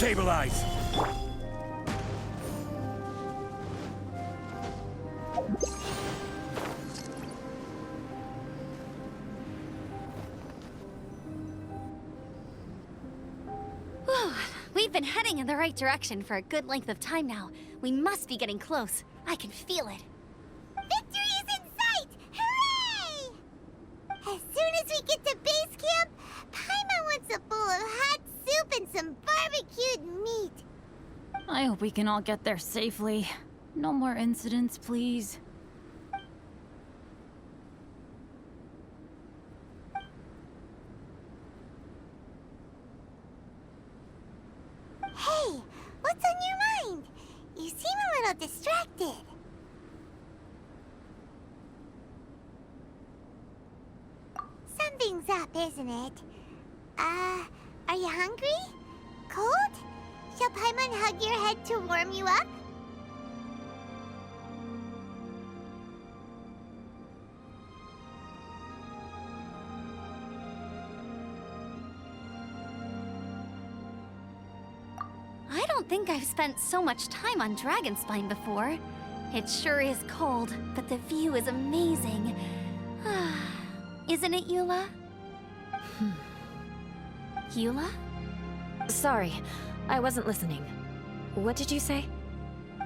Stabilize! We've been heading in the right direction for a good length of time now. We must be getting close. I can feel it. Victory is in sight! Hooray! As soon as we get to base camp, Paimon wants a bowl of hot soup and some barbecued meat. I hope we can all get there safely. No more incidents, please. Hey, what's on your mind? You seem a little distracted. Something's up, isn't it? Are you hungry? Cold? Shall Paimon hug your head to warm you up? I don't think I've spent so much time on Dragonspine before. It sure is cold, but the view is amazing. Isn't it, Eula? Eula? Sorry, I wasn't listening. What did you say?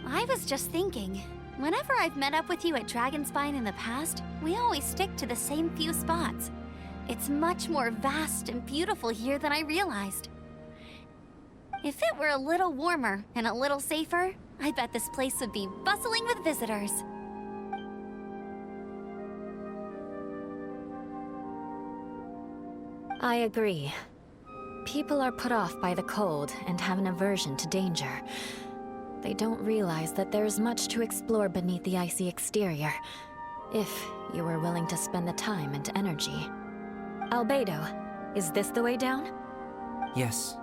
I was just thinking. Whenever I've met up with you at Dragonspine in the past, we always stick to the same few spots. It's much more vast and beautiful here than I realized. If it were a little warmer and a little safer, I bet this place would be bustling with visitors. I agree. People are put off by the cold and have an aversion to danger. They don't realize that there's much to explore beneath the icy exterior, if you were willing to spend the time and energy. Albedo, is this the way down? Yes.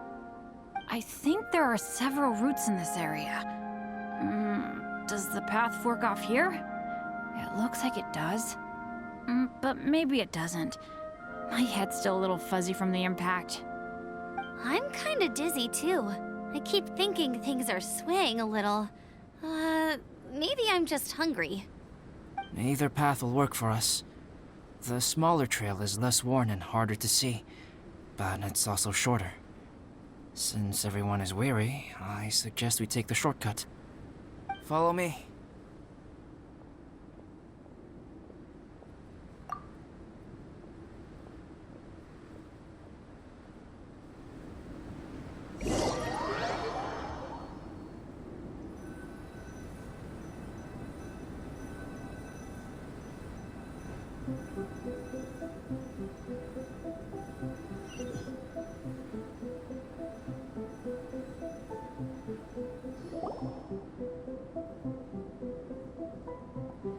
I think there are several routes in this area. Does the path fork off here? It looks like it does. But maybe it doesn't. My head's still a little fuzzy from the impact. I'm kinda dizzy too. I keep thinking things are swaying a little. Maybe I'm just hungry. Either path will work for us. The smaller trail is less worn and harder to see, but it's also shorter. Since everyone is weary, I suggest we take the shortcut. Follow me.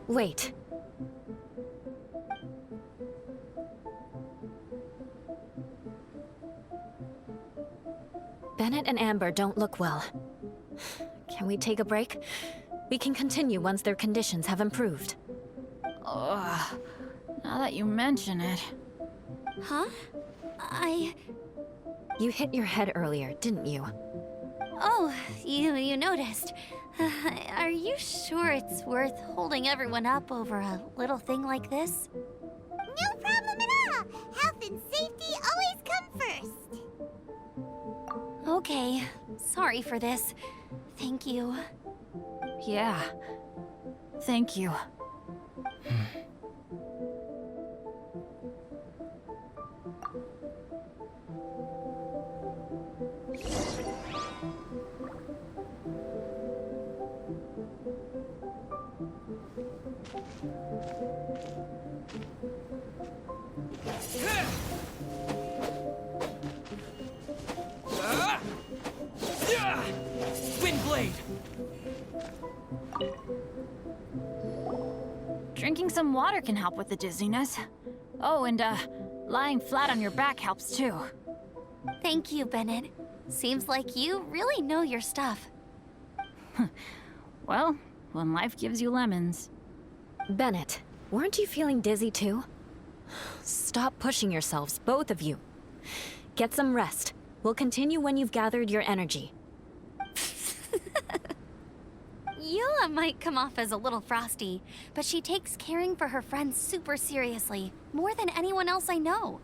Wait. Bennett and Amber don't look well. Can we take a break? We can continue once their conditions have improved. Ugh. Now that you mention it. Huh? You hit your head earlier, didn't you? Oh, you noticed. Are you sure it's worth holding everyone up over a little thing like this? No problem at all! Health and safety always come first! Okay, sorry for this. Thank you. Yeah. Thank you. Windblade! Drinking some water can help with the dizziness. Oh, and lying flat on your back helps too. Thank you, Bennett. Seems like you really know your stuff. Well, when life gives you lemons. Bennett, weren't you feeling dizzy too? Stop pushing yourselves, both of you. Get some rest. We'll continue when you've gathered your energy. Eula might come off as a little frosty, but she takes caring for her friends super seriously, more than anyone else I know.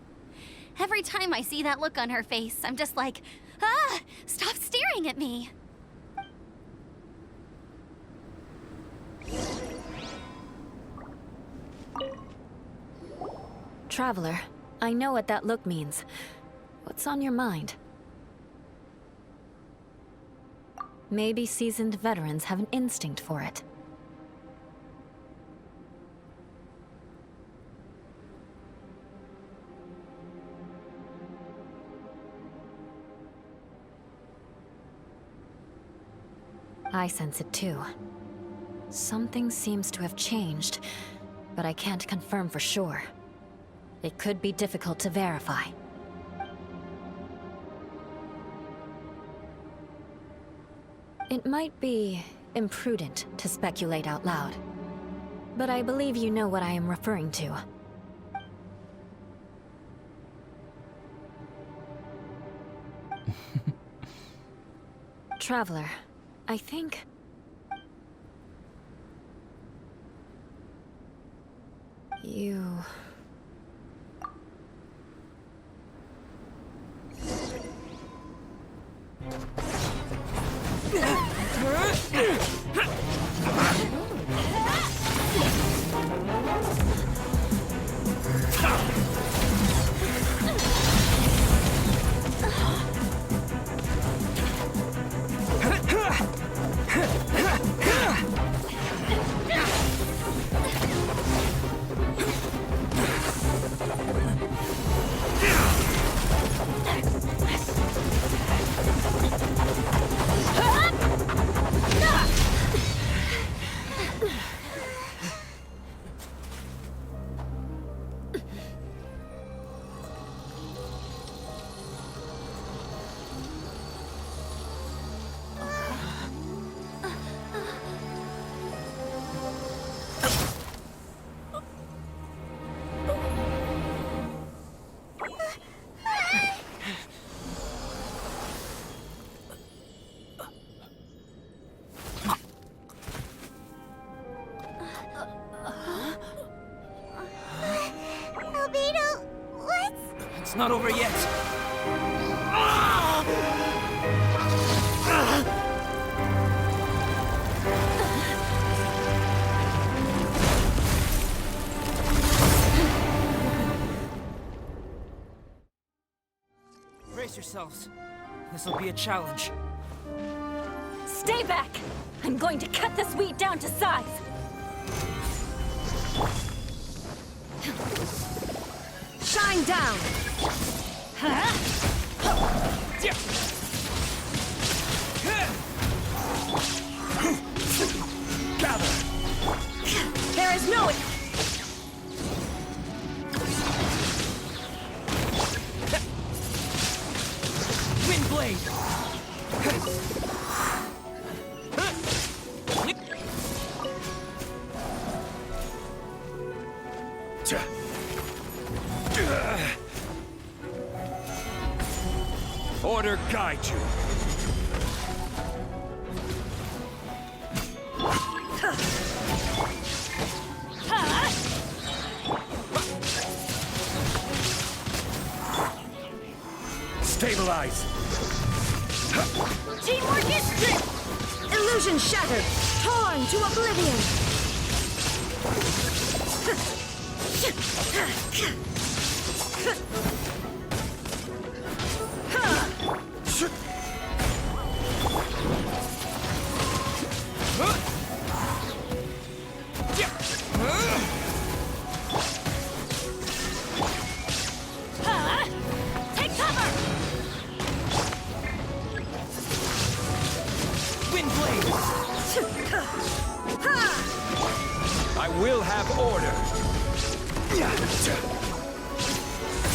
Every time I see that look on her face, I'm just like, ah, stop staring at me. Traveler, I know what that look means. What's on your mind? Maybe seasoned veterans have an instinct for it. I sense it too. Something seems to have changed, but I can't confirm for sure. It could be difficult to verify. It might be imprudent to speculate out loud, but I believe you know what I am referring to. Traveler, I think... you... It's not over yet. Brace yourselves. This'll be a challenge. Stay back! I'm going to cut this wheat down to size! Shine down! Gather! There is no... Wind blade! Order guide you. Stabilize. Teamwork is strength! Illusion shattered! Torn to oblivion! Take cover! Wind blade! I will have order.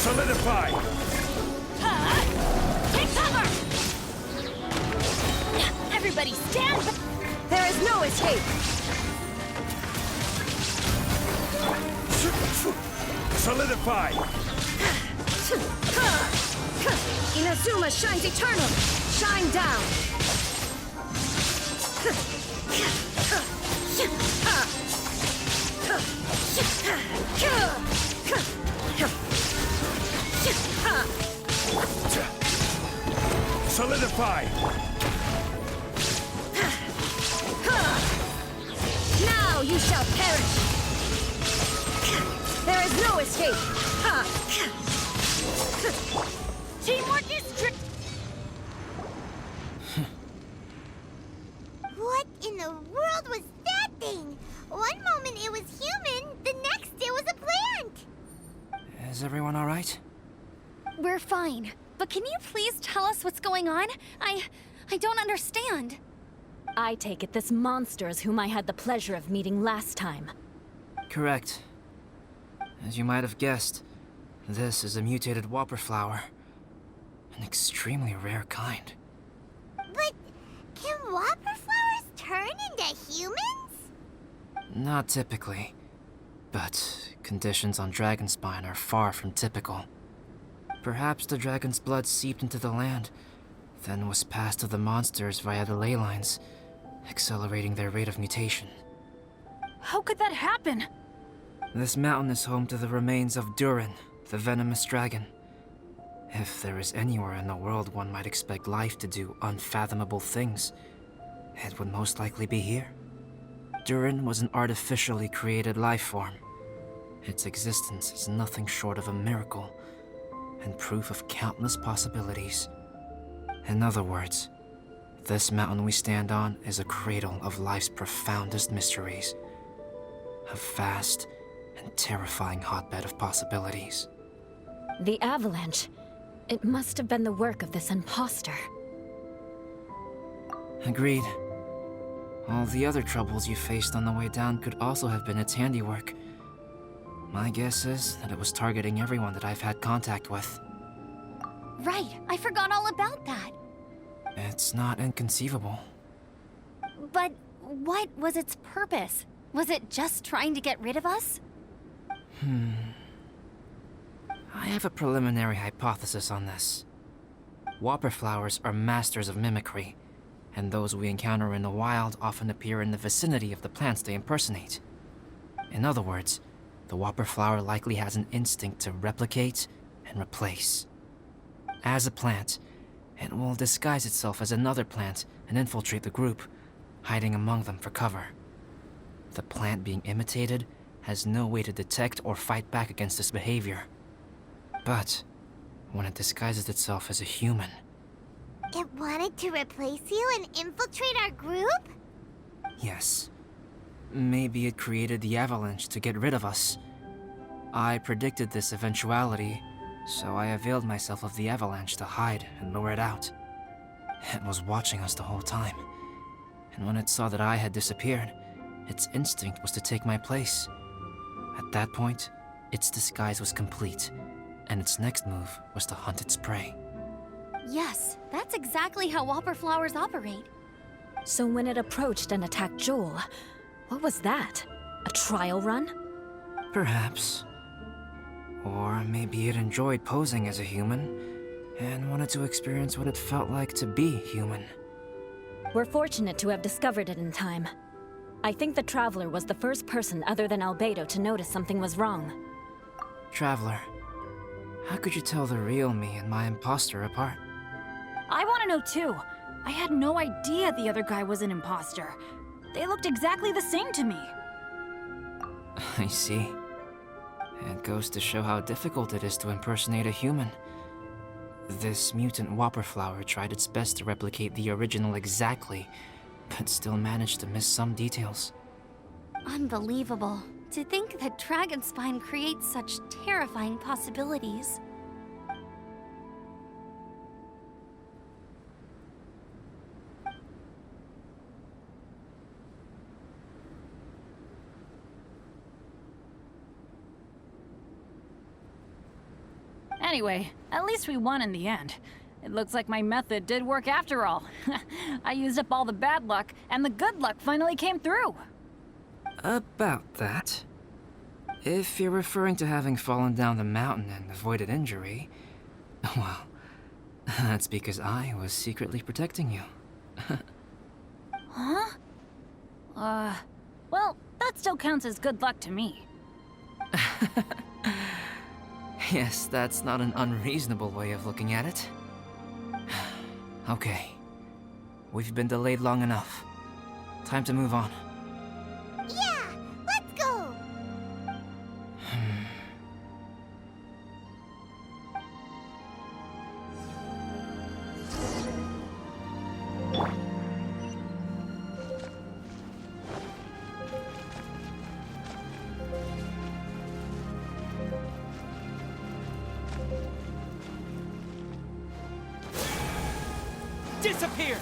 Solidify. Take cover! Everybody stand back! There is no escape! Solidify. Inazuma shines eternal! Shine down! Solidified! Now you shall perish! There is no escape! Ha! Teamwork is What in the world was that thing? One moment it was human, the next it was a plant! Is everyone alright? We're fine. But can you please tell us what's going on? I don't understand. I take it this monster is whom I had the pleasure of meeting last time. Correct. As you might have guessed, this is a mutated whopper flower. An extremely rare kind. But can whopper flowers turn into humans? Not typically, but conditions on Dragonspine are far from typical. Perhaps the dragon's blood seeped into the land, then was passed to the monsters via the ley lines, accelerating their rate of mutation. How could that happen? This mountain is home to the remains of Durin, the venomous dragon. If there is anywhere in the world one might expect life to do unfathomable things, it would most likely be here. Durin was an artificially created life form. Its existence is nothing short of a miracle, and proof of countless possibilities. In other words, this mountain we stand on is a cradle of life's profoundest mysteries. A vast and terrifying hotbed of possibilities. The avalanche. It must have been the work of this imposter. Agreed. All the other troubles you faced on the way down could also have been its handiwork. My guess is that it was targeting everyone that I've had contact with. Right, I forgot all about that. It's not inconceivable. But what was its purpose? Was it just trying to get rid of us? I have a preliminary hypothesis on this. Whopper flowers are masters of mimicry, and those we encounter in the wild often appear in the vicinity of the plants they impersonate. In other words, the whopper flower likely has an instinct to replicate and replace. As a plant, it will disguise itself as another plant and infiltrate the group, hiding among them for cover. The plant being imitated has no way to detect or fight back against this behavior. But when it disguises itself as a human... It wanted to replace you and infiltrate our group? Yes. Maybe it created the avalanche to get rid of us. I predicted this eventuality, so I availed myself of the avalanche to hide and lure it out. It was watching us the whole time, and when it saw that I had disappeared, its instinct was to take my place. At that point, its disguise was complete, and its next move was to hunt its prey. Yes, that's exactly how whopper flowers operate. So when it approached and attacked Joel, what was that? A trial run? Perhaps. Or maybe it enjoyed posing as a human, and wanted to experience what it felt like to be human. We're fortunate to have discovered it in time. I think the Traveler was the first person other than Albedo to notice something was wrong. Traveler, how could you tell the real me and my imposter apart? I want to know too. I had no idea the other guy was an imposter. They looked exactly the same to me. I see. It goes to show how difficult it is to impersonate a human. This mutant whopper flower tried its best to replicate the original exactly, but still managed to miss some details. Unbelievable. To think that Dragonspine creates such terrifying possibilities. Anyway, at least we won in the end. It looks like my method did work after all. I used up all the bad luck, and the good luck finally came through. About that. If you're referring to having fallen down the mountain and avoided injury, well, that's because I was secretly protecting you. Huh? Well, that still counts as good luck to me. Yes, that's not an unreasonable way of looking at it. Okay. We've been delayed long enough. Time to move on. Yeah, let's go! Disappear!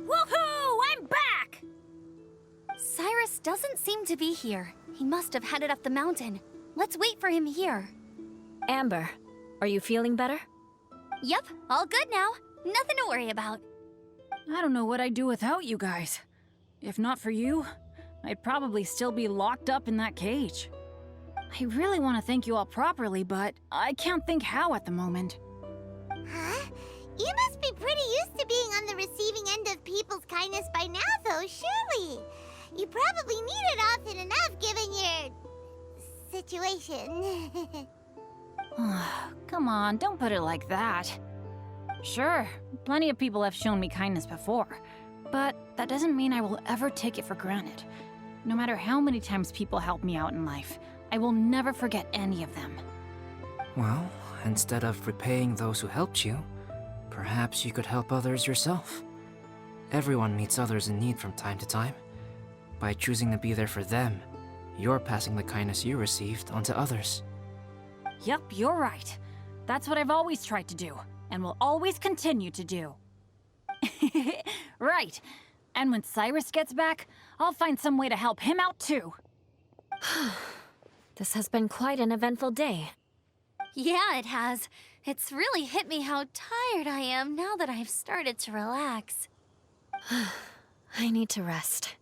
Woohoo! I'm back! Cyrus doesn't seem to be here. He must have headed up the mountain. Let's wait for him here. Amber, are you feeling better? Yep, all good now. Nothing to worry about. I don't know what I'd do without you guys. If not for you, I'd probably still be locked up in that cage. I really want to thank you all properly, but I can't think how at the moment. Huh? You must be pretty used to being on the receiving end of people's kindness by now, though, surely. You probably need it often enough given your situation. Come on, don't put it like that. Sure, plenty of people have shown me kindness before, but that doesn't mean I will ever take it for granted. No matter how many times people help me out in life, I will never forget any of them. Well, instead of repaying those who helped you, perhaps you could help others yourself. Everyone meets others in need from time to time. By choosing to be there for them, you're passing the kindness you received onto others. Yep, you're right. That's what I've always tried to do, and will always continue to do. Right. And when Cyrus gets back, I'll find some way to help him out too. This has been quite an eventful day. Yeah, it has. It's really hit me how tired I am now that I've started to relax. I need to rest.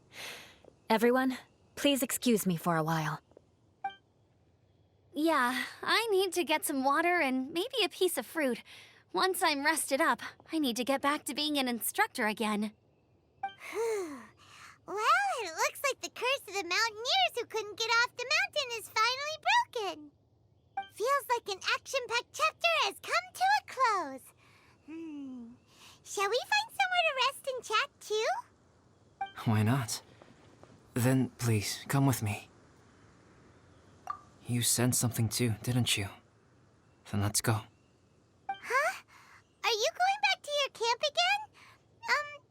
Everyone, please excuse me for a while. Yeah, I need to get some water and maybe a piece of fruit. Once I'm rested up, I need to get back to being an instructor again. Well, it looks like the curse of the mountaineers who couldn't get off the mountain is finally broken. Feels like an action-packed chapter has come to a close. Shall we find somewhere to rest and chat too? Why not? Then please, come with me. You sensed something too, didn't you? Then let's go. Huh? Are you going back to your camp again?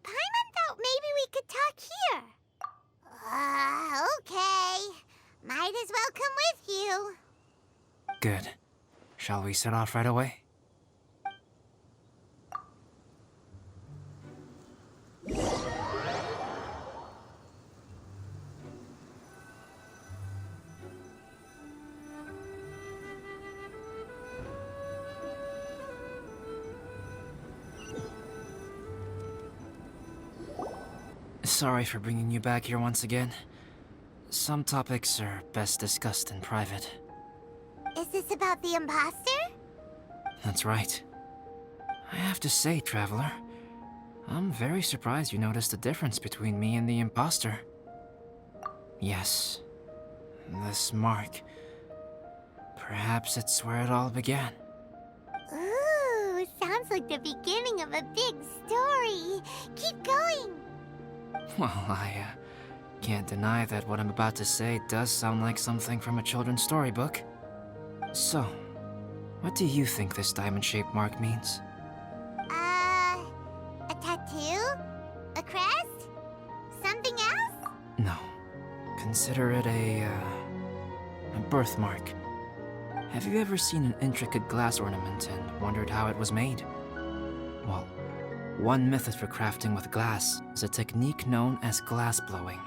Paimon thought maybe we could talk here. Okay. Might as well come with you. Good. Shall we set off right away? Sorry for bringing you back here once again. Some topics are best discussed in private. Is this about the imposter? That's right. I have to say, Traveler, I'm very surprised you noticed the difference between me and the imposter. Yes, this mark. Perhaps it's where it all began. Ooh, sounds like the beginning of a big story. Keep going. Well, I can't deny that what I'm about to say does sound like something from a children's storybook. So, what do you think this diamond-shaped mark means? A tattoo? A crest? Something else? No. Consider it a birthmark. Have you ever seen an intricate glass ornament and wondered how it was made? Well, one method for crafting with glass is a technique known as glass blowing.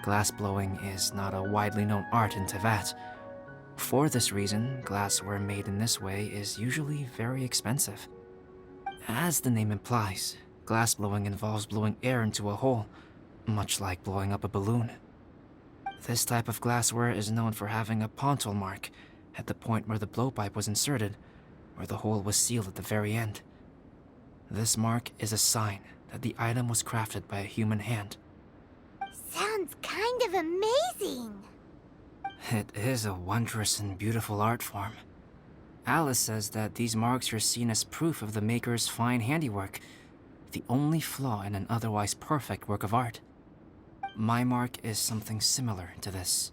glassblowing is not a widely known art in Teyvat. For this reason, glassware made in this way is usually very expensive. As the name implies, glassblowing involves blowing air into a hole, much like blowing up a balloon. This type of glassware is known for having a pontal mark at the point where the blowpipe was inserted, where the hole was sealed at the very end. This mark is a sign that the item was crafted by a human hand. Sounds kind of amazing. It is a wondrous and beautiful art form. Alice says that these marks are seen as proof of the maker's fine handiwork, the only flaw in an otherwise perfect work of art. My mark is something similar to this.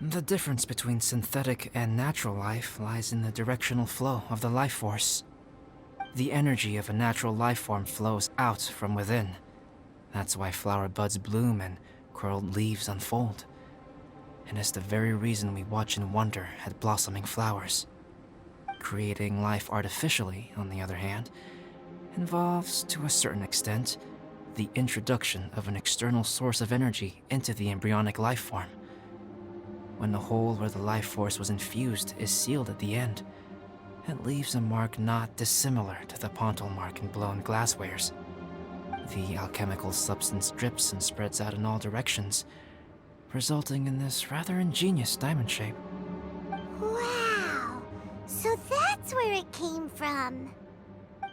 The difference between synthetic and natural life lies in the directional flow of the life force. The energy of a natural life form flows out from within. That's why flower buds bloom and curled leaves unfold. And it's the very reason we watch and wonder at blossoming flowers. Creating life artificially, on the other hand, involves, to a certain extent, the introduction of an external source of energy into the embryonic life form. When the hole where the life force was infused is sealed at the end, it leaves a mark not dissimilar to the pontal mark in blown glasswares. The alchemical substance drips and spreads out in all directions, resulting in this rather ingenious diamond shape. Wow! So that's where it came from.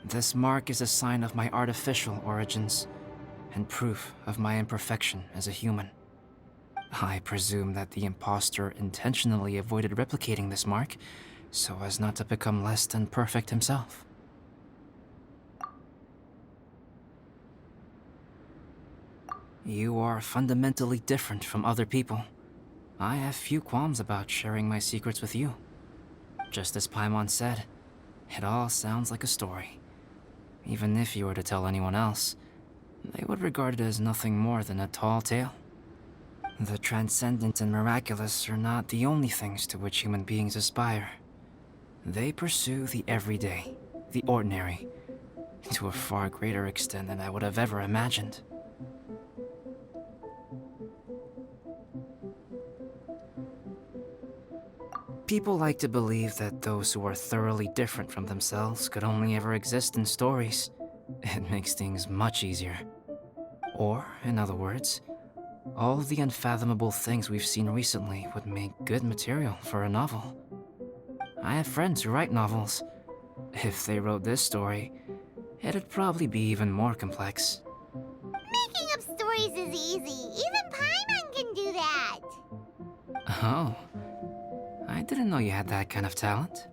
This mark is a sign of my artificial origins, and proof of my imperfection as a human. I presume that the impostor intentionally avoided replicating this mark, so as not to become less than perfect himself. You are fundamentally different from other people. I have few qualms about sharing my secrets with you. Just as Paimon said, it all sounds like a story. Even if you were to tell anyone else, they would regard it as nothing more than a tall tale. The transcendent and miraculous are not the only things to which human beings aspire. They pursue the everyday, the ordinary, to a far greater extent than I would have ever imagined. People like to believe that those who are thoroughly different from themselves could only ever exist in stories. It makes things much easier. Or, in other words, all the unfathomable things we've seen recently would make good material for a novel. I have friends who write novels. If they wrote this story, it'd probably be even more complex. Making up stories is easy. Even Paimon can do that. Oh, I didn't know you had that kind of talent.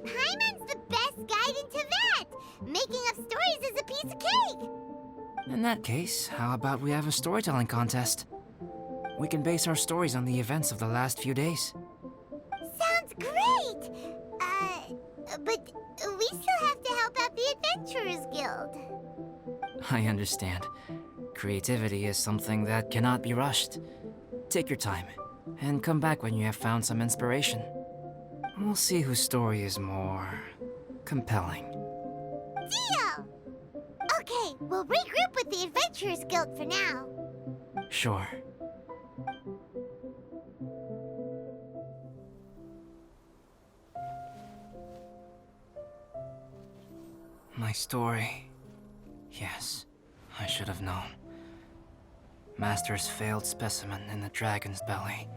Paimon's the best guide in Teyvat. Making up stories is a piece of cake. In that case, how about we have a storytelling contest? We can base our stories on the events of the last few days. Sounds great! But we still have to help out the Adventurers Guild. I understand. Creativity is something that cannot be rushed. Take your time, and come back when you have found some inspiration. We'll see whose story is more compelling. Deal! Okay, we'll regroup with the Adventurers Guild for now. Sure. My story. Yes, I should have known. Master's failed specimen in the dragon's belly.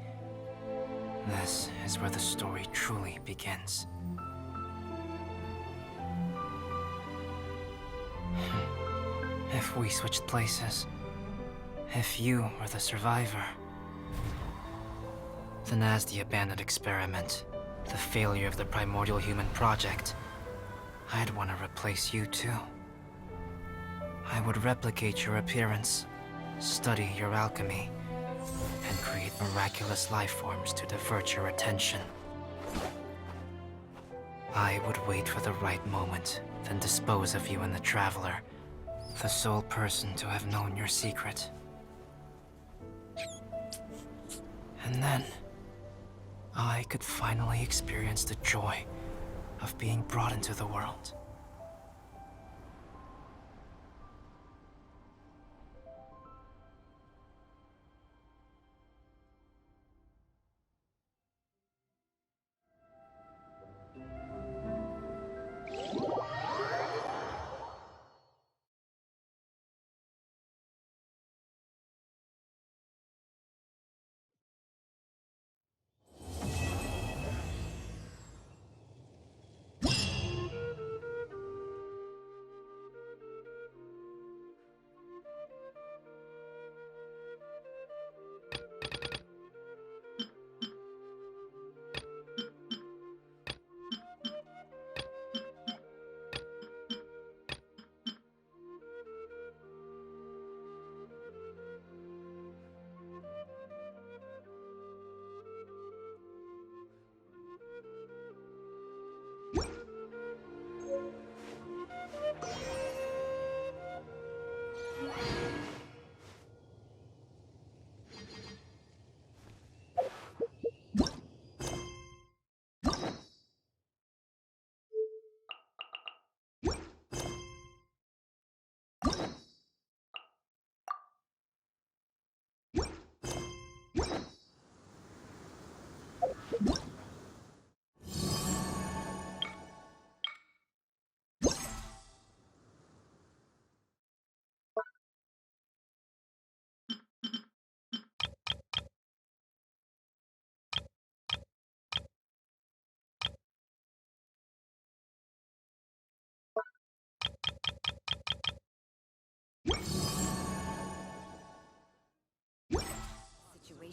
This is where the story truly begins. If we switched places, if you were the survivor, then as the abandoned experiment, the failure of the primordial human project, I'd want to replace you too. I would replicate your appearance, study your alchemy, and create miraculous life forms to divert your attention. I would wait for the right moment, then dispose of you in the Traveler, the sole person to have known your secret. And then, I could finally experience the joy of being brought into the world.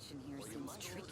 Navigation here seems tricky.